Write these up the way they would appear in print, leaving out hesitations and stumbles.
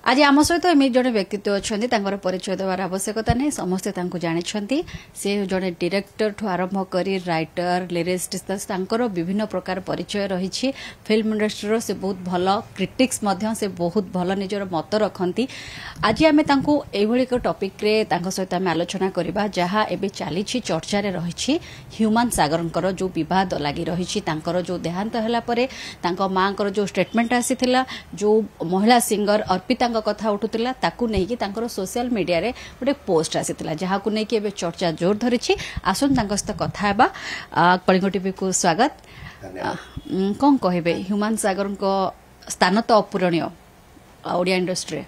आज आम सहित एमती जड़े व्यक्तित्व अच्छा परिचय देवार आवश्यकता नहीं समस्ते जानी सी जड़े डिरेक्टर ठू आरंभ कर राइटर लिरिसिस्ट विभिन्न प्रकार परिचय रही फिल्म इंडस्ट्री से बहुत भल क्रिटिक्स से बहुत भल निजर मत रखती आज आम एक टॉपिक रे सहित आम आलोचना करबा जहाँ एबे चली चर्चा रही ह्यूमान सागर जो विवाद लगी रही जो देहांत है माँ जो स्टेटमेंट आसीथिला जो महिला सिंगर अर्पिता कथा उठुला ताकू नहीं कि तांकर सोशल मीडिया रे गोटे पोस्ट आसीथिला जहाँ को नहीं कि एबे चर्चा जोर धरिछि आसुन तांक सहित कथा हेबा कलिंग टीवी को स्वागत कौन कहबे ह्यूमान सागर को स्थान तो अपूरणीय ओडिया इंडस्ट्री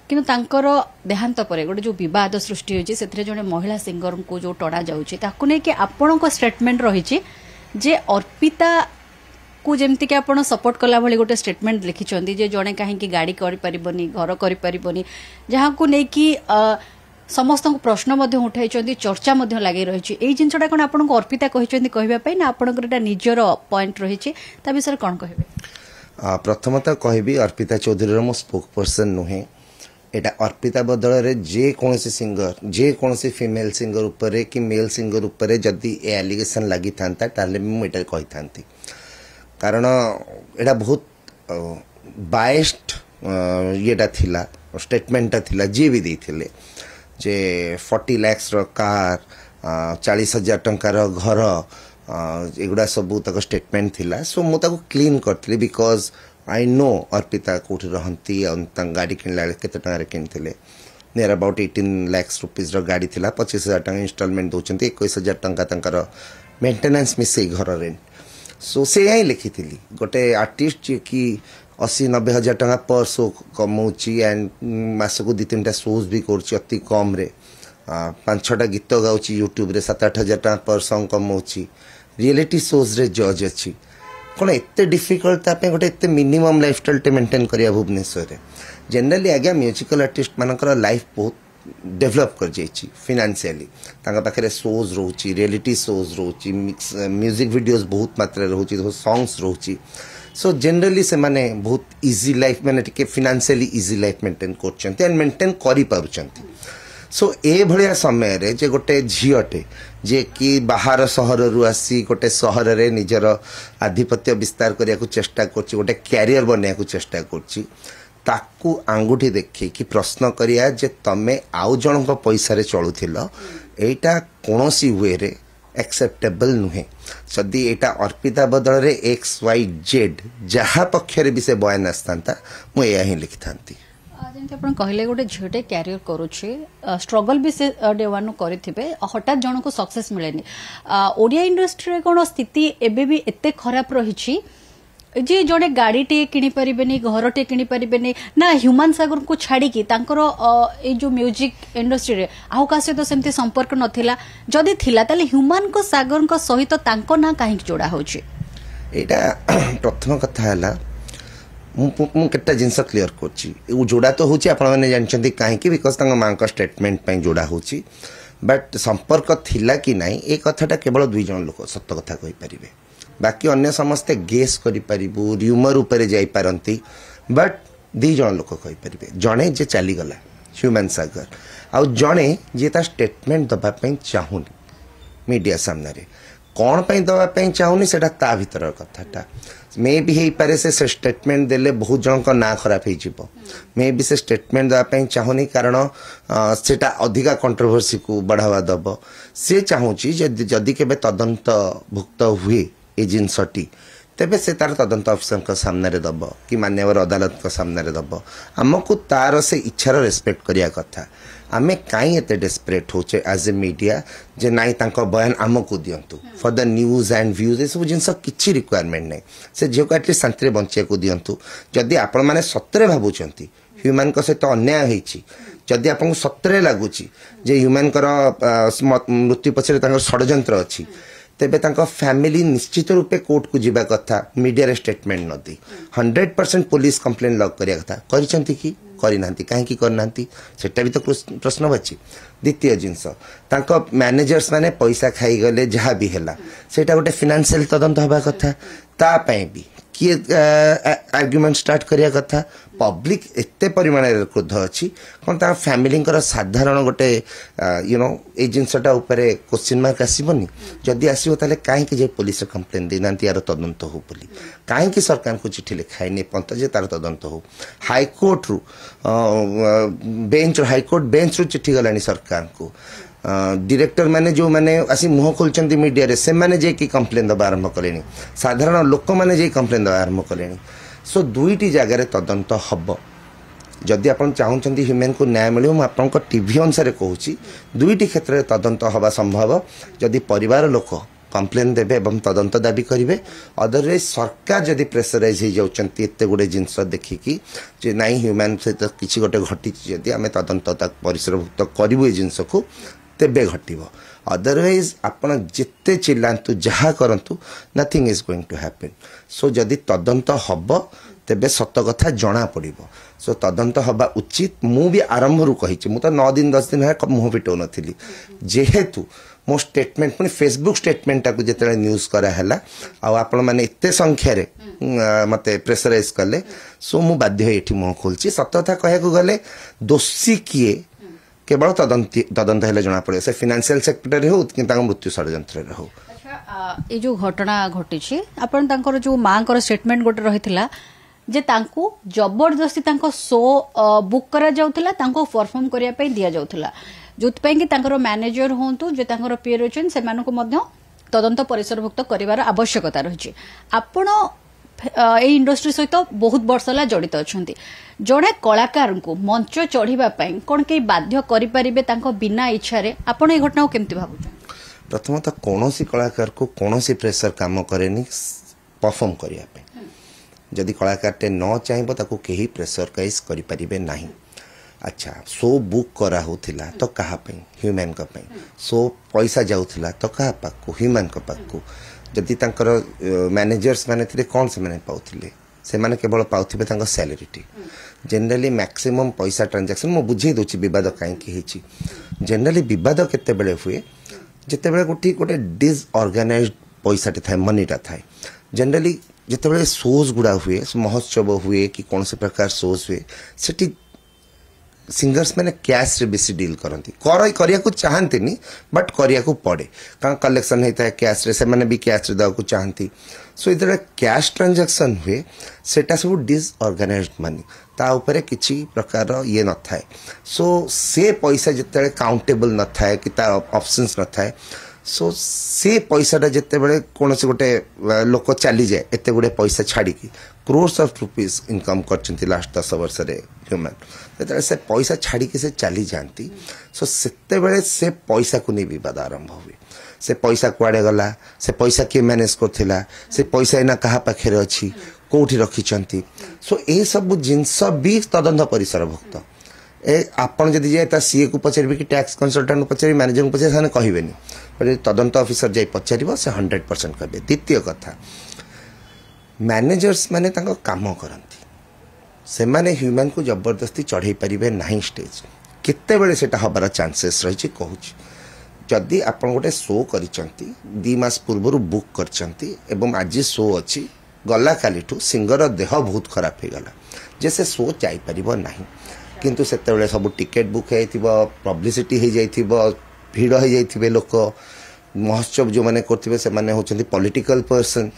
किंतु तांकर देहांत पर गोटे जो विवाद सृष्टि होछि सेथरे जने महिला सिंगर को जो टड़ा जाउछि ताकू नहीं कि आपन को स्टेटमेंट रही जे अर्पिता को जमती कि आपण सपोर्ट कला भली गोटे स्टेटमेंट लिखिछंदी जे जणे काहे गाड़ी करि परिबनी घर करि परिबनी जहाँ को नै कि समस्त प्रश्न मध्य उठाई चर्चा मध्य लगे रही एई जिनसटा कोन आपण को अर्पिता कहिछंदी कहबा पई ना आपनकर एटा निजर पॉइंट रही ता विषय कोन कहबे प्रथमतः कहबी अर्पिता चौधरी रो स्पोक पर्सन नुहे एटा अर्पिता बदल रे जे कोनसी सिंगर जे कोनसी फीमेल सिंगर ऊपर कि मेल सिंगर ऊपर जदी ए एलिगेशन लागि थांता ताले मु एटा कहि थांती कारण एटा बहुत बायस्ड येटा थिला स्टेटमेंटा थिला जे भी देथिले जे 40 लाख रो कार 40,000 टंका रो घर एगुडा सब तक स्टेटमेंट थिला सो मु ताको क्लीन करथली बिकॉज आई नो अर्पिता कोठी रहंती गाड़ी किनला केते टंका रे किनथिले नियर अबाउट 18 लाख रुपीस रो गाड़ी थिला 25,000 टंका इंस्टॉलमेंट दोचंती 21,000 टंका तंकर मेंटेनेंस मिसे घर रेंट सो से यही लिखी थी गोटे आर्टिस्ट जी की 80-90 हजार टंका पर शो कमाऊँगी एंड मास को 2-3टा शोज भी करुँची अति कम रे 5-6टा गीत गाँची यूट्यूब रे 7-8 हजार टंका पर सॉन्ग कमाऊँगी रियलिटी शोज रे जज अच्छी कौन एत डिफिकल्ट गोटे एत मिनिमम लाइफस्टाइल टे मेंटेन करिया भुवनेश्वर जनरली आज्ञा म्यूजिकल आर्टिस्ट मानकर लाइफ बहुत डेवलप कर जाइए फिनान्शियली पाखे शोज रोची रियलिटी शोज रोची म्यूजिक वीडियोस बहुत मात्रा रोची सॉन्ग्स रोची सो जनरली से माने बहुत इजी लाइफ माने टिके फिनान्शियली इजी लाइफ मेंटेन करछंती एंड मेंटेन करि पारुछंती सो ए भलिया समय रे जे गोटे झियोटे जे कि बाहर सहर रु आसी गोटे सहर रे निजर आधिपत्य विस्तार करिया को चेष्टा करछि गोटे कैरियर बनिया को चेष्टा करछि ताकू आंगुठी देखी कि प्रश्न करिया जे तमे आउ जन को पैसा रे चलुथिलो एटा कोनोसी वे रे एक्सेप्टेबल नुहे जदि एटा अर्पिता बदल रे XYZ जहा पक्षरे भी से बयान आस्तांता मु एया ही लिखिथांती जेमती आपण कहले गोटे झियोटे कैरियर करूछि स्ट्रगल भी से डे वन करिथिबे हठात जन को सक्सेस मिलेनी ओडिया इंडस्ट्री रे कोन स्थिति एबे भी एते खराब रहिछि जे जड़े गाड़ी टे किनी परिबेनी घर टे किनी परिबेनी ना ह्यूमान सागर को छाड़ी की तांकर ए जो म्यूजिक इंडस्ट्री रे आउ का सहित सेमती संपर्क नथिला जदी थिला ताले ह्यूमान को सागर को सहित तांको ना काहे जोड़ा होछि एटा प्रथम कथा हला मु केटा जिंस क्लियर करछि उ जोड़ा तो होछि आपण माने जानछंती काहे कि बिकॉज़ तांग मां का स्टेटमेंट पई जोड़ा होछि बट संपर्क थिला कि नाही ए कथाटा केवल दुई जन लोक सत्य कथा कहि परिबे बाकी अन्य समस्ते गेस करि परिबु र्यूमर ऊपर जाई पारंती बट दी जन लोक कहि परिबे जणे जे चली गला ह्यूमन सागर आ जणे जे ता स्टेटमेंट दबा पई चाहुनी मीडिया सामने रे कोन पई दबा पई चाहुनी सेटा ता भीतर कथाटा मे भी हेई पारे से स्टेटमेंट देले बहुत जन को ना खराब हे जिवो मे भी से स्टेटमेंट दबा पई चाहुनी कारण सेटा अधिका कंट्रोवर्सी को बढ़ावा दबो से चाहूची जदी केबे तदंत भुक्त हुए ए जिनसटी तेबे से तार तदंत अफिसर सामने दब कि मान्यवर अदालत सामने दब आमको तार से इच्छार रेस्पेक्ट करिया कथा आमे काई एते डेस्परेट होचे एज ए मीडिया जे नाई तांको बयान आमको दियंतु for the news and views ए सब जिनस किछि रिक्वायरमेंट नै से जे को एटली शांति बंचिया को दियंतु जदी आपण माने सत्तरे भाबुचंती ह्यूमन को सहित अन्याय होईछि जदी आपन सत्तरे लागुची जे ह्यूमन कर मृत्यु पछरे तांकर षडयंत्र अछि तेबे तांको फैमिली निश्चित रूपे कोर्ट को जीवा कथा मीडिया रे स्टेटमेंट न दी 100% पुलिस कंप्लेन लॉक करिया कथा करिसंती कि करि नांती काहे कि कर नांती सेटा भी तो प्रश्न बची द्वितीय जिंस तांको मैनेजर्स माने पैसा खाई गले जहा भी हैला सेटा गोटे फाइनेंशियल तदंत हबा कथा ता पई भी किए आर्गुमेंट स्टार्ट करिया कथा पब्लिक एते परिमाण क्रोध अच्छी कौन ता फैमिली साधारण गोटे यू नो ये जिनसटा ऊपर क्वेश्चन मार्क आसबनी जदि आसो ताले कहीं जे पुलिस कंप्लेन देना यार तदंत हो बोली कहीं सरकार को चिठी लिखाई पंत जे तार तदंत हो हाईकोर्ट रु बेंच हाईकोर्ट बेंच रु चिठी गलानी सरकार को डायरेक्टर माने जो माने आसी मुह खोलचंती मीडिया रे से माने जे की कंप्लेन दबा आरंभ कलेनी साधारण लोक माने जे कंप्लेन दबा आरंभ कलेनी सो दुईटी जगार तदंत हब जदि आपन चाहूचंती ह्यूमन को न्याय मिले मु आपन टीवी अनुसार कहूची दुईटी क्षेत्र में तदंत हवा संभव जदि परिवार लोक कंप्लेन देबे एवं तदंत दाबी करेंगे अदरवाइज सरकार जदि प्रेसराइज हो जाती एत गुड़े जिनस देखिकी जे नाई ह्यूमन सहित किसी गोटे घटी जदि आम तदंत परिसरभुक्त करूँ ये जिनस को तेबे घटिव अदरवाइज आपण जिते चिल्लांतु जहाँ करंतु nothing is going to happen so जदि तदंत हब तेबे सत कथा जना पड़िबो सो तदंत हवा उचित मु भी आरंभ रु कहिछि मु तो 9 दिन 10 दिन है मुह पिटो नथिली जेहेतु मो स्टेटमेंट पुनी फेसबुक स्टेटमेंट टाकू जेते न्यूज करा हला आ आपण माने एते संख्या रे मते प्रेशराइज कले सो मु बाध्य एठी मुह खोलछि सत कथा कहया को गले दोषी किए केवल तदंत हेले जना पड़े से फाइनेंशियल सेक्टर हो कि मृत्यु षड्यंत्र हो ये जो घटना घटी आपण तांकर जो मां को स्टेटमेंट गोटे रही जे तांको जबरदस्ती तांको शो बुक करा जाउथला तांको परफॉर्म करिया पे दिया जाउथला जोतपै कि तांकर मैनेजर होंतु जे तांकर पीयर होचन से मानको मध्य तदंत परिसरभुक्त करिवार आवश्यकता रही आपण ए इंडस्ट्री सहित बहुत वर्ष होला जड़ित अछंती जड़े कलाकार को मंच चढ़ीबा पई कोन के बाध्य करि परिबे तांको बिना इच्छा रे आपण ए घटना को केमति भाबुछन प्रथमतः कौनसी कलाकार को कौनसी प्रेशर काम करेनी परफॉर्म करिया पे जदि कलाकार टे न चाहिए ताको केही प्रेशर काइज करि परिबे नहीं अच्छा शो बुक करा होथिला तो कहा पे ह्यूमन का पे शो पैसा जाउथिला तो कहा पाको ह्यूमन का पाको जदि तांकर मैनेजर्स माने थिले कोन से माने पाउथिले से माने केवल पाउथिबे तांकर सैलरी टी जनरली मैक्सिमम पैसा ट्रांजैक्शन मो बुझे दोची विवाद काहे की हिची जनरली विवाद केते बेले हुए जिते बेले गोटी गोटे डिसऑर्गेनाइज्ड पैसा टे थाए मनीटा थाए जनरली जिते बेले शोज गुड़ा हुए महोत्सव हुए कि कौन से प्रकार शोज हुए सेठी सिंगर्स मैंने कैश रे बेसी डील करती करिया को चाहती बट करिया को पड़े कारण कलेक्शन होता है कैश रे से मैंने भी कैश रे देवा को चाहती सो इधर कैश ट्रांजैक्शन हुए सेटा सब डिसऑर्गेनाइज्ड मनी ता ऊपर किसी प्रकार ये न थाए सो से पैसा जिते काउंटेबल न थाए कि ता ऑप्शंस न थाए सो से पैसाटा जिते बड़े कौन से गोटे लोक चली जाए एते गुड़े पैसा छाड़ी क्रोर्स ऑफ रुपीज इनकम कर लास्ट 10 वर्ष रे ह्यूमन जो से पैसा छाड़ी से चली जाती सो से से पैसा को नहीं विवाद आरंभ हुए से पैसा कुआड़े गला से पैसा किए मैनेज करथिला से पैसा एना कहा पाखे अच्छी कौटी रखिंट सो ये सब जिनस भी तदंत परिसरभुक्त ए आपन जदि जाए सीए को पचारि कि टैक्स कंसल्टेंट को पचारि मैनेजर को पचारि कहबेनी पर तदंत ऑफिसर जाई पचार से 100% कहबे द्वितीय कथा मैनेजर्स माने तांको काम करती से माने ह्यूमन को जबरदस्ती चढ़ाई पारे ना स्टेज केते बेले सेटा हबार चांसेस रही कहूँ जदि आप गोटे शो कर 2 मास पूर्व बुक कर आज शो अच्छी गला काली सिंगर देह बहुत खराब हो गला जे से शो जापर ना किंतु सेते सब टिकेट बुक हो पब्लिसिटी हो जाइए भिड़ हो जाइए लोक महोत्सव जो मैंने करते से होती पॉलिटिकल पर्सन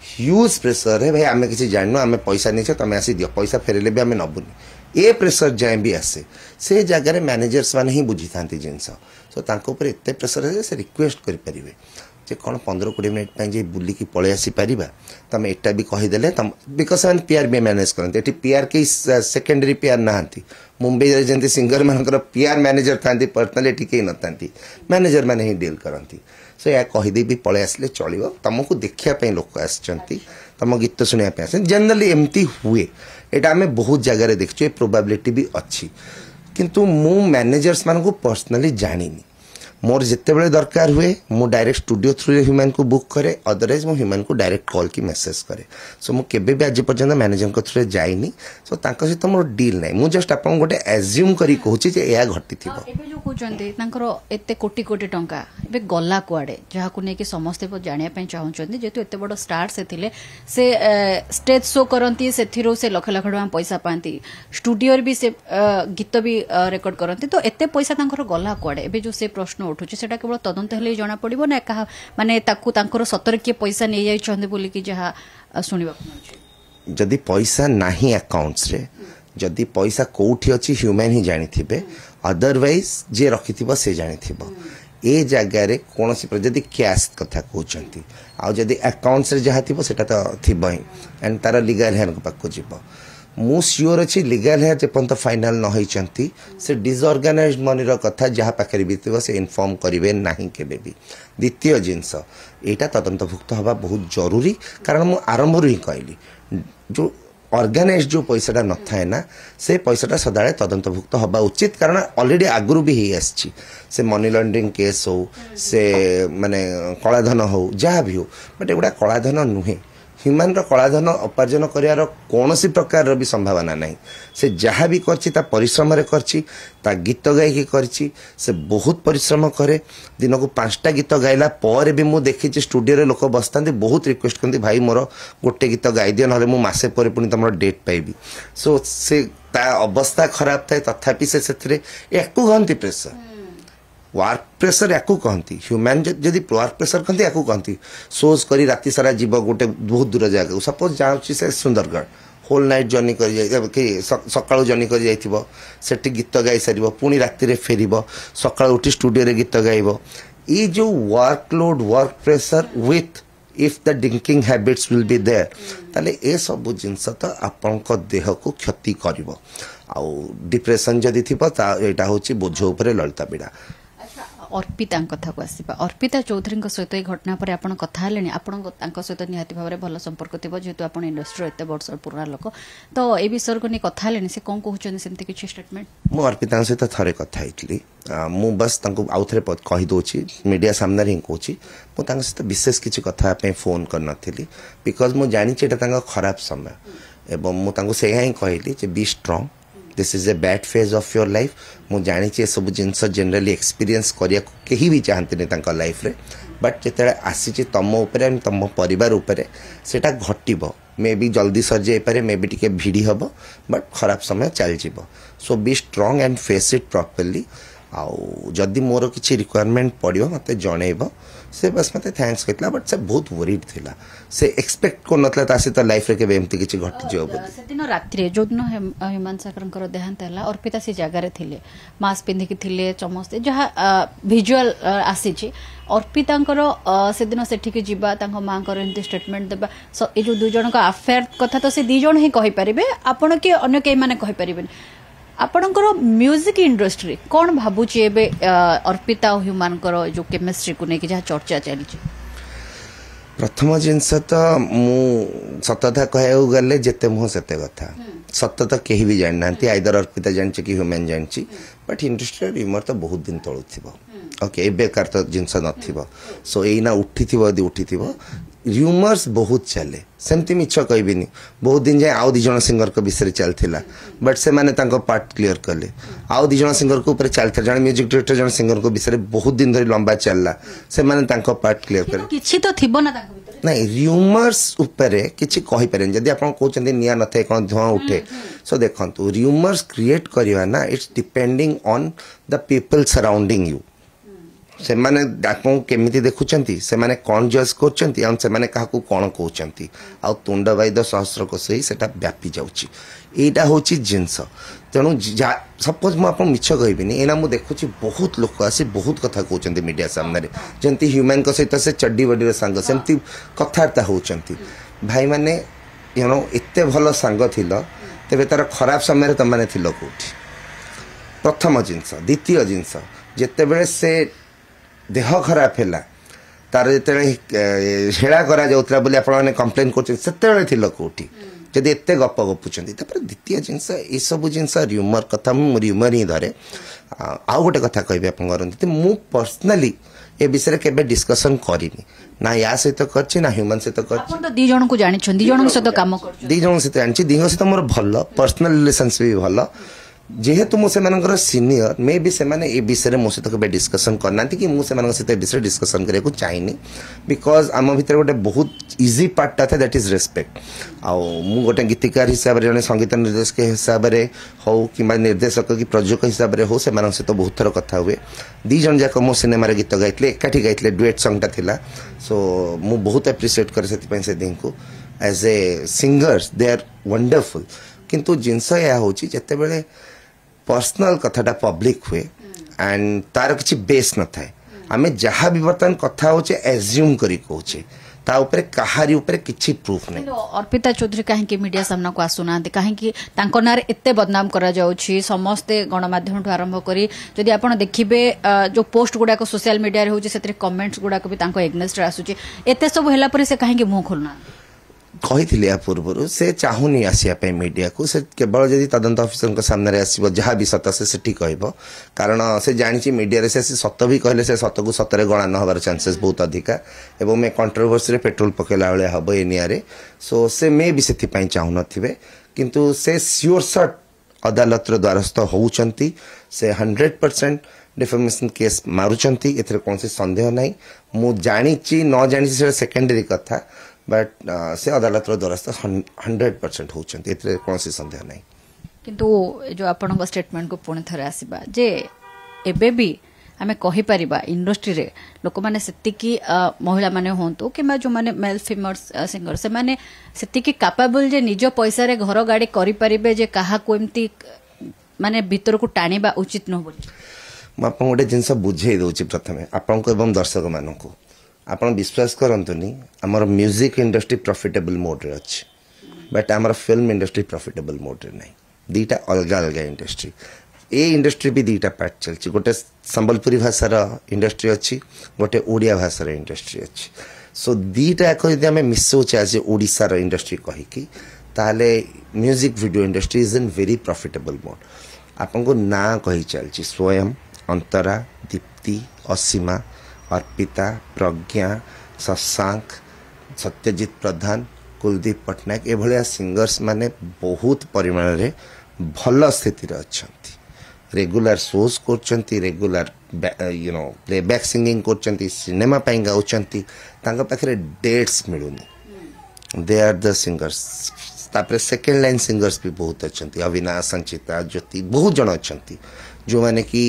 ह्यूज प्रेसर है भाई आम किसी जानू आम पैसा नहीं तुम आसी दियो पैसा फेरले भी आम नबुनी ए प्रेसर जाए भी आसे से जगह मैनेजर्स मैंने ही बुझी था जिनस सो तांको एत प्रेसर है से रिक्वेस्ट करें जे कौन 15-20 मिनिट जे बुलिकी पलि आसी पारिबा तुम एटा भी कहीदेले तुम बिकज से पीआर भी मैनेज करते ये पीआर के सेकेंडरी पीआर नहांती मुंबई रे जंती सिंगर मानकर पीआर मैनेजर थांती पर्सनालिटी कहीं नथांती मैनेजर मैंने ही डील करती सो या कहीदे भी पलि आसले चलो तुमको देखापी लोक आसचंती तुम गीत शुणा आस जनरली एमती हुए यहाँ आम बहुत जगह देखु प्रोबाबिलिटी भी अच्छी किंतु मु मैनेजर्स मान को पर्सनाली जानी मोर जिते बड़े दरकार हुए मु डायरेक्ट स्टूडियो थ्रू ह्यूमन को बुक करे अदरवाइज मो ह्यूमन को डायरेक्ट कॉल की मेसेज करे सो मु केबे भी आज पर्यंत मैनेजर को थ्रू जाइनी सो तांको सहित मोर डील नै मु जस्ट आपन गोटे एज्यूम करी कहूची जे या घटी थिबो एबे जो କହୁଛନ୍ତି ତାଙ୍କର ଏତେ କୋଟି କୋଟି ଟଙ୍କା ଏବେ ଗଲା କୁଆଡେ ଯାହାକୁ ନେଇକି ସମସ୍ତେ ଜାଣିବା ପାଇଁ ଚାହୁଁଛନ୍ତି ଯେହେତୁ ଏତେ ବଡ ଷ୍ଟାର ସେ ଥିଲେ ସେ ଷ୍ଟେଜ ଶୋ କରନ୍ତି ସେଥିରୁ ସେ ଲକ୍ଷ ଲକ୍ଷ ଟଙ୍କା ପଇସା ପାଆନ୍ତି ଷ୍ଟୁଡିଓରେ ବି ସେ ଗୀତ ବି ରେକର୍ଡ କରନ୍ତି ତ ଏତେ ପଇସା ତାଙ୍କର ଗଲା କୁଆଡେ ଏବେ ଯୋଉ ସେ ପ୍ରଶ୍ନ ଉଠୁଛି ସେଟା କେବଳ ତଦନ୍ତ ହେଲେ ଜଣା ପଡିବ ନା କାହା ମାନେ ତାକୁ ତାଙ୍କର ସତରେ କିଏ ପଇସା ନେଇଯାଇଛନ୍ତି ବୋଲିକି ଯାହା ଶୁଣିବାକୁ ମିଳୁଛି ଯଦି ପଇସା ନାହିଁ ଆକାଉଣ୍ଟସ୍ ରେ जदि पैसा कौटी अच्छी ह्यूमन ही जानी अदरवाइज जे रखिथिबो से जानिथिबो ए जगार कौन जदि कैश कथा कहते आदि अकाउंट्स रे जहाँ थी सेटा तो थिबो ही एंड तार लीगल हेयर पाक जीव मु सियोर अच्छी लीगल हेयर जेपर्यंत फाइनाल न होती से डिसऑर्गेनाइज्ड मनी कथा जहाँ पाखे भी थी से इनफॉर्म करेंगे ना केबे भी द्वितीय जिनस यहाँ तदंतभुक्त हवा बहुत जरूरी कारण मु आरंभ ही कहली जो ऑर्गेनाइज जो पैसाटा न थाए ना से पैसाटा सदाळे तदंतभुक्त हवा उचित कारण ऑलरेडी आगुरु भी ही आछि से मनी लॉन्ड्रिंग केस हो से माने कलाधन हो जहाँ भी हो बट एगुड़ा कलाधन नुहे ह्यूमन कलाधन उपार्जन करार कौन प्रकार भी संभावना नहीं से जहाँ भी करछि ता परिश्रम रे करछि ता गीत गायकी करछि से बहुत परिश्रम करे दिन को 5टा गीत गाइला पर भी मु देखी स्टूडियो रे लोक बसता बहुत रिक्वेस्ट करती भाई मोर गोटे गीत गाई दियो ना मु मासे पर पुणी तुम डेट पाइबी सो से ता अवस्था खराब थाए तथापि से याकू कहती प्रेसर वर्क प्रेसर याकू कहती ह्यूमन जदि वर्क प्रेसर कहती याकू कहती सोज करी राति सारा जीव गोटे बहुत दूर जगह सपोज जाऊँगी से सुंदरगढ़ होल नाइट जर्नी कर सकाळू जर्नी कर जाइथिबो सेठी गीत गाई सारिबो पुणी राति रे फेरिबो सकाळू उठी स्टूडियो रे गीत गाइबो ई जो workload work pressure with if the drinking habits will be there ताले ए सब जिनस तो आपनक देह को क्षति करिवो आउ डिप्रेशन जदि थिबो ता एटा होची बोझ ऊपर ललिता बिड़ा अर्पिता कथा को आसवा अर्पिता चौधरी सहित ये घटना पर आप कथा हेले आपण सहित निहाती भाव में भल संपर्क थी जेहेतु आप इंडस्ट्री एत वर्ष पुराना लोक तो ये विषय को नहीं कथा हेले से कौन कहते सेमती किसी स्टेटमेंट मु अर्पिता सहित थरे कथा होती मु बस आउ थे कहीदे मीडिया सामने ही कहूँ मुझे सहित विशेष किसी कथा फोन कर नी बिकज मुझे जानी खराब समय एवं मुझे ही कहली B strong this is a bad phase of your life मु जानी सब जिनस जनरली एक्सपीरियंस करिया कहीं भी चाहते लाइफ रे बट जिते आसी तुम उपर तुम परिवार उपर सेटा घटिबो मे बी जल्दी सर जाई पारे मे बी टिके भिड़ी हबो बट खराब समय चल जीवो so be strong and face it properly आउ जदि मोर किसी रिक्वायरमेंट पड़ो मत जनइब से बस मत थैंक्स कहला बट से बहुत वरीड थिला से एक्सपेक्ट को नतला तासी तो लाइफ रे के एमती किछि घटि जो बोली से दिन रात्रि जो दिन ह्यूमन साकरंकर देहांत हला अर्पिता से जगह रे थिले मास्क पिंधि कि थिले चमस्ते जहा विजुअल आसी छि अर्पितांकर से दिन सेठी के जीवा तांको मांकर एंती स्टेटमेंट देबा ए जो दु जन का अफेयर कथा तो से दी जन ही कहि परिबे आपण के अन्य के माने कहि परिबे आपणकर म्यूजिक इंडस्ट्री कौन भावुची एबे अर्पिता और ह्यूमन जो केमिस्ट्री को लेकिन जहाँ चर्चा चली प्रथम जिनस तो मु सतता कहू गले जिते मुह से कथा सत तो कहीं भी जानी ना आइदर अर्पिता जानी कि ह्यूमन जानी बट इंडस्ट्री र्यूमर तो बहुत दिन तलू थी ओके एबेकार तो जिनस न सो एना उठी यदि उठी र्यूमर्स बहुत चले सेमती मिछ कहबिनी बहुत दिन जाए आउ दिजन सिंगर को विषय चलता बट से माने तांको पार्ट क्लियर कले आउ दिजन सिंगर को ऊपर चलता जन म्यूजिक डायरेक्टर जन सिंगर को विषय बहुत दिन धरी लंबा चलला से माने तांको पार्ट क्लियर कले किछि तो थिबो ना तांको भीतर नहीं र्यूमर्स ऊपर किछि कहि पारे जदी आपण कहउचंदी निया नथे कोन धुआं उठे सो देखंतु र्यूमर्स क्रिएट करवा ना it's depending on the people surrounding you से माने आपको केमिति देखुचंती से माने कौन जज करचंती आ से माने काहाकू कौन कहउचंती आ तुंड वैद सहस्र कोश ही सेटा व्यापी जाउची एटा होची जिंस तेणु सपोज मु आपन मिछ कहबिनी एना मु देखुची बहुत लोक आसी बहुत कथा कहउचंती मीडिया सामने रे जंती ह्यूमन को सहित से चड्डी बडी संग सेमती कथार्ता होउचंती भाई माने यू नो एते भलो संग थिलो तेबे तार खराब समय रे त माने थिलो कोठी प्रथम जिंस द्वितीय जिंस जेते बेले से देह खराब है तार जो हेला करा बोली आपने कम्प्लेन कर कौटी जदि एत गप गपुंट द्वितीय जिनस ये सब जिनस र्यूमर कथा र्यूमर ही धरे आउ गोटे कथा कह मु पर्सनाली ए विषय केबे डिस्कशन करिनी ना या सहित करछि ना ह्यूमन सहित करछि अपन तो दी जन को जानि छन दी जन सहित काम कर दी जन सहित जानछि दी जन सहित मोर भलो पर्सनल रिलेशनशिप भी भलो जेहेतु मुझे सीनियर मे भी से ए विषय में मो सहित केवल डिस्कसन करना कि मुझे सहित विषय डिस्कसन करने चाहिए बिकज आम भर गोटे बहुत इजी पार्टा था दैट इज रेस्पेक्ट आउ गोटे गीतिकार हिसाब से जन संगीत निर्देशक हिसाब से हो कि निर्देशक कि प्रयोजक हिसाब से हो से सहित बहुत थर कथा हुए दी जन जाक मो सिनेमा गीत गाइले एकाठी गाइले डुएट सॉन्गटा थिला सो मु बहुत एप्रिशिएट करे से दी को as a singers they are wonderful किंतु जिनस या होची जते बेले पर्सनल कथाटा पब्लिक हुए एंड तार किसी बेस न थाए आमे जहाँ भी बर्तमान कथा होचे एज्यूम करी कहूचे ता ऊपर कहारी ऊपर किछि प्रूफ नहीं। अर्पिता चौधरी कहीं मीडिया सामना को आसुना कहीं नारे एते बदनाम करा जाउछि समस्ते गणमाध्यम ठू आरंभ करी जदि आपण देखिबे जो पोस्ट गुडाक सोशल मीडिया रे होछि सेतरे कमेंट्स गुडाक भी तांको एग्नेस्ट आसुछि एते सब हैला परे से कहीं मुंह खोलना कही या पूर्व से चाहूनी आसिया मीडिया को से केवल जदि तदंत अफिसर सामने आसो जहाँ भी सत से कह कारण से जानी मीडिया से सत भी कहले से सत को सतरे गणा न हबार चांसेस बहुत अधिका एवं मैं कंट्रोवर्सी रे पेट्रोल पकेला भाया हम ए निआरे सो से मे भी से चाहू नथिबे किंतु से श्योर सट अदालत द्वारस्थ होउचंती से 100% डिफेमेशन केस मारुचंती एथरे कौन से संदेह नहीं मु जानी न जानी से सेकेंडरी कथा बट से अदालत द्वारस्थ 100% होउचंती एथरे कौन से संदेह नहीं किंतु जो आपन स्टेटमेंट को पुणे थरे आसीबा जे एबे भी आमे कहि परिबा इंडस्ट्री रे लोक माने सेतिकी महिला माने होंतु कि जो माने मेल फीमेल सिंगर से माने सेतिकी कैपेबल जे निज पैसा रे घर गाड़ी करि परिबे जे काहा को एम्ति माने भीतर को टाणीबा उचित न बोली म आपन गोटे जिनस बुझे दउची प्रथमे आपन को एवं दर्शक मानन को आपन विश्वास करंतुनी हमर म्यूजिक इंडस्ट्री प्रॉफिटेबल मोड रे अछि बट हमर फिल्म इंडस्ट्री प्रॉफिटेबल मोड रे नहीं दीटा अलग अलग इंडस्ट्री ए इंडस्ट्री भी दीटा पार्ट चलछि गोटे संबलपुरी भाषार इंडस्ट्री अच्छी गोटे ओडिया भाषार इंडस्ट्री अच्छी सो दीटा एक यदि आम मिसौचे आज ओडिशार इंडस्ट्री कहीकि ताले music video industry is in very profitable mode आपन को ना कही चलछि स्वयं अंतरा दीप्ति असीमा अर्पिता प्रज्ञा शशांक सत्यजित प्रधान कुलदीप पट्टनायक एभलिया सिंगर्स माने बहुत परिमाण रे भल स्थिति अच्छा रेगुलर शोज करचंती रेगुलर प्लेबैक सिंगिंग करचंती सिनेमा पाई गाउचंती तांका पाखरे डेट्स मिलुनी दे आर द सिंगर्स तापरे सेकेंड लाइन सिंगर्स भी बहुत अच्छंती अविनाश संचिता ज्योति बहुत जन अच्छंती जो माने कि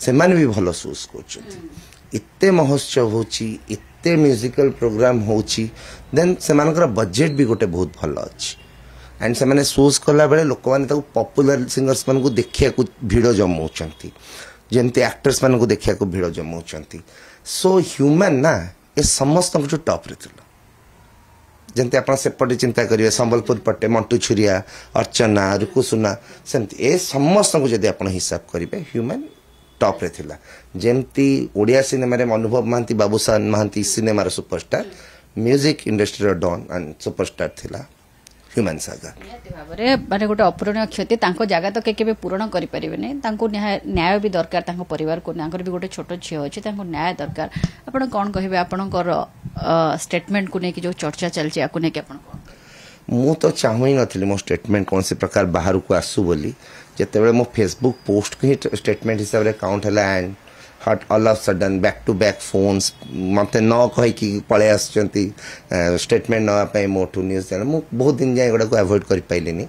से माने भी भल शोज करचंती इत्ते महोत्सव होची इत्ते म्यूजिकल प्रोग्राम होची देन से मानकर बजेट भी गोटे बहुत भल अछि एंड से मैंने शोज कला बेले लोक मैंने पॉपुलर सिंगर्स मान को देखिया को भीड़ जमाउछंती जेमती एक्टर्स मान को देखिया को भीड़ जमाउछंती सो ह्यूमन ना ए समस्त जो टॉप रे थिला जेमती आपण सेपटे चिंता करिवे संबलपुर पट्टे मंटू छुरिया अर्चना रुकुसुना सेमती ए समस्त को जदि आपण हिसाब करिवे ह्यूमन टॉप रे थिला जेमती ओडिया सिनेमा रे अनुभव महांती बाबूसान महांती सिनेमा रे सुपरस्टार म्यूजिक इंडस्ट्री रो डॉन एंड सुपरस्टार थिला ह्यूमन सागर माने गोटे अपूरणीय क्षति तांको जागा तो केबे पूरण करि परिबे नै तांको न्याय भी दरकार तांको परिवार को नांकर भी गोटे छोटो झियो अछि तांको न्याय दरकार आपण कोन कहिबे आपणकर स्टेटमेंट को नै कि जो चर्चा चलछि आकु नै कि आपण मु तो चाहू ही नथिली मो स्टेटमेंट कौन से प्रकार बाहर को आसु बोली जते बेले मो फेसबुक पोस्ट के स्टेटमेंट हिसाब रे काउंट हला एंड हट all of sudden back to back phones मते न कहि कि पळे आछंती स्टेटमेंट न पाए मोटू न्यूज चैनल मु बहुत दिन जाय गोडा को अवॉइड करि पाइलेनी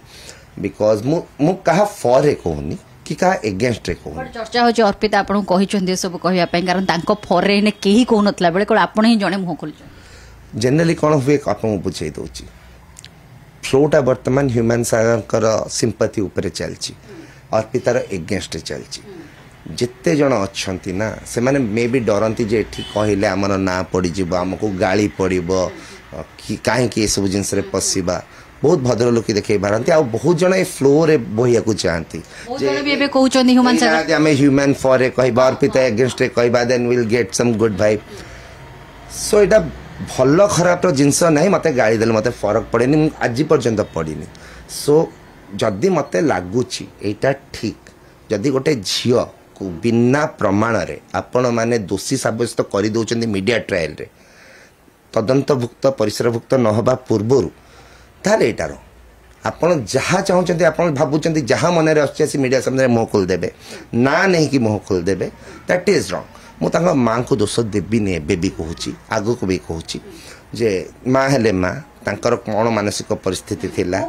बिकॉज मु कहा फॉर रे कहूनी कि कहा अगेंस्ट रे कहूनी चर्चा हो जे अर्पिता आपण कहि चंदी सब कहिया पय कारण तांको फॉर रे ने केही कहू नतला बेले कोन आपण ही जणे मुह खोल जनरली कोन हुए आपण बुझाई दोची फ्लोटा वर्तमान ह्यूमन सागर सिंपैथी ऊपर चलची अर्पितार एगेंस्ट चलची जिते जन अच्छा ना से माने मे भी डरती जे एठी कहले आमर ना पड़ी जीव आमको गाली पड़ो कि कहीं सब जिनस पशिबा बहुत भद्र लोक देखे पारती आ बहुत जन ए फ्लो रे बहिया को चाहती ह्यूमन फॉर ए कहबा अर्पिता एगेंस्ट रे कहबा then will get some good vibe so एटा भल खराब जिनस नहीं मते गाली देले मते फरक पड़ेनी आज पर्यंत पड़ीनी सो जदि मते लागुची एटा ठीक जदि गोटे झियो को बिना प्रमाण रे आपण माने दोषी साब्यस्त करि दउचंदी मीडिया ट्रायल रे तदंतभुक्त परिसरभुक्त न हबा पूर्वरु ताले एटारो ଆପଣ ଯାହା ଚାହୁଁଛନ୍ତି ଆପଣ ଭାବୁଛନ୍ତି ଯାହା ମନରେ ଆସୁଛି ଆସି ମିଡ଼ିଆ ସାମ୍ନାରେ ମୁହଁ ଖୋଲିଦେବେ ନା ନେଇକି ମୁହଁ ଖୋଲିଦେବେ ଦ୍ୟାଟ୍ ଇଜ୍ ରଙ୍ଗ। ମୁଁ ତାଙ୍କ ମାଆଙ୍କୁ ଦୋଷ ଦେବିନି, ଏବେ ବି କହୁଛି, ଆଗକୁ ବି କହୁଛି ଯେ ମା ହେଲେ ମା, ତାଙ୍କର କ'ଣ ମାନସିକ ପରିସ୍ଥିତି ଥିଲା,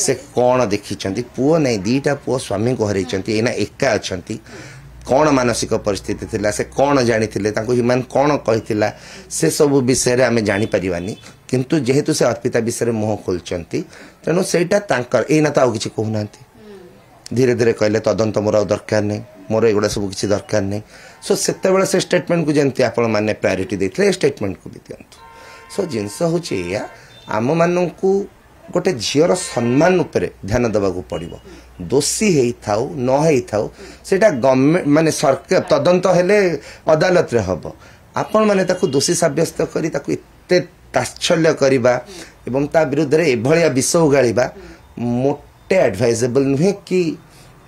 ସେ କ'ଣ ଦେଖିଛନ୍ତି। ପୁଅ ନାହିଁ, ଦୁଇଟା ପୁଅ ସ୍ୱାମୀଙ୍କୁ ହରାଇଛନ୍ତି, ଏଇନା ଏକା ଅଛନ୍ତି। କ'ଣ ମାନସିକ ପରିସ୍ଥିତି ଥିଲା, ସେ କ'ଣ ଜାଣିଥିଲେ, ତାଙ୍କୁ ହ୍ୟୁମାନ କ'ଣ କହିଥିଲା, ସେସବୁ ବିଷୟରେ ଆମେ ଜାଣିପାରିବାନି। କିନ୍ତୁ ଯେହେତୁ ସେ ଅର୍ପିତା ବିଷୟରେ ମୁହଁ ଖୋଲିଛନ୍ତି ତେଣୁ ସେଇଟା ତାଙ୍କର, ଏଇନା ତ ଆଉ କିଛି କହୁନାହାନ୍ତି। ଧୀରେ ଧୀରେ କହିଲେ ତଦନ୍ତ ମୋର ଆଉ ଦରକାର ନାହିଁ, ମୋର ଏଗୁଡ଼ା ସବୁ କିଛି ଦରକାର ନାହିଁ। ସୋ ସେତେବେଳେ ସେ ଷ୍ଟେଟମେଣ୍ଟକୁ ଯେମିତି ଆପଣମାନେ ପ୍ରାୟୋରିଟି ଦେଇଥିଲେ ଏ ଷ୍ଟେଟମେଣ୍ଟକୁ ବି ଦିଅନ୍ତୁ। ସୋ ଜିନିଷ ହେଉଛି ଏଇଆ, ଆମମାନଙ୍କୁ ଗୋଟେ ଝିଅର ସମ୍ମାନ ଉପରେ ଧ୍ୟାନ ଦେବାକୁ ପଡ଼ିବ। ଦୋଷୀ ହେଇଥାଉ ନ ହେଇଥାଉ ସେଇଟା ଗଭର୍ଣ୍ଣମେଣ୍ଟ ମାନେ ସରକାର ତଦନ୍ତ ହେଲେ ଅଦାଲତରେ ହେବ। ଆପଣମାନେ ତାକୁ ଦୋଷୀ ସାବ୍ୟସ୍ତ କରି ତାକୁ ଏତେ ତାଚ୍ଛଲ୍ୟ କରିବା ଏବଂ ତା ବିରୁଦ୍ଧରେ ଏଭଳିଆ ବିଷ ଉଗାଳିବା ମୋଟେ ଆଡଭାଇଜେବଲ୍ ନୁହେଁ କି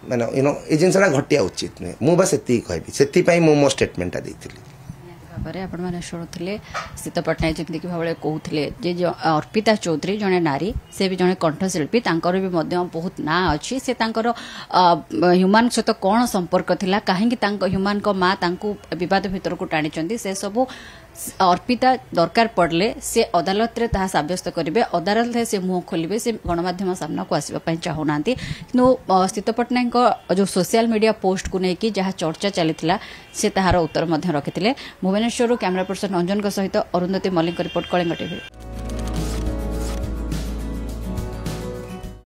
ମାନେ ଏ ଜିନିଷଟା ଘଟିବା ଉଚିତ ନୁହେଁ। ମୁଁ ବାସ୍ ଏତିକି କହିବି, ସେଥିପାଇଁ ମୁଁ ମୋ ଷ୍ଟେଟମେଣ୍ଟଟା ଦେଇଥିଲି। ଭାବରେ ଆପଣମାନେ ଶୁଣୁଥିଲେ ଶୀତ ପଟ୍ଟନାୟକ ଯେମିତିକି ଭାବରେ କହୁଥିଲେ ଯେ ଅର୍ପିତା ଚୌଧୁରୀ ଜଣେ ନାରୀ, ସେ ବି ଜଣେ କଣ୍ଠଶିଳ୍ପୀ, ତାଙ୍କର ବି ମଧ୍ୟ ବହୁତ ନାଁ ଅଛି। ସେ ତାଙ୍କର ହ୍ୟୁମାନ ସହିତ କ'ଣ ସମ୍ପର୍କ ଥିଲା, କାହିଁକି ତାଙ୍କ ହ୍ୟୁମାନଙ୍କ ମା ତାଙ୍କୁ ବିବାଦ ଭିତରକୁ ଟାଣିଛନ୍ତି, ସେସବୁ ଅର୍ପିତା ଦରକାର ପଡ଼ିଲେ ସେ ଅଦାଲତରେ ତାହା ସାବ୍ୟସ୍ତ କରିବେ, ଅଦାଲତରେ ସେ ମୁହଁ ଖୋଲିବେ, ସେ ଗଣମାଧ୍ୟମ ସାମ୍ନାକୁ ଆସିବା ପାଇଁ ଚାହୁଁନାହାନ୍ତି। କିନ୍ତୁ ଶୀତ ପଟ୍ଟନାୟକଙ୍କ ଯେଉଁ ସୋସିଆଲ ମିଡ଼ିଆ ପୋଷ୍ଟକୁ ନେଇକି ଯାହା ଚର୍ଚ୍ଚା ଚାଲିଥିଲା ସେ ତାହାର ଉତ୍ତର ମଧ୍ୟ ରଖିଥିଲେ। ଭୁବନେଶ୍ୱରରୁ କ୍ୟାମେରା ପର୍ସନ ଅଞ୍ଜନଙ୍କ ସହିତ ଅରୁନ୍ଧତୀ ମଲ୍ଲିକଙ୍କ ରିପୋର୍ଟ, କଳିଙ୍ଗ ଟିଭି।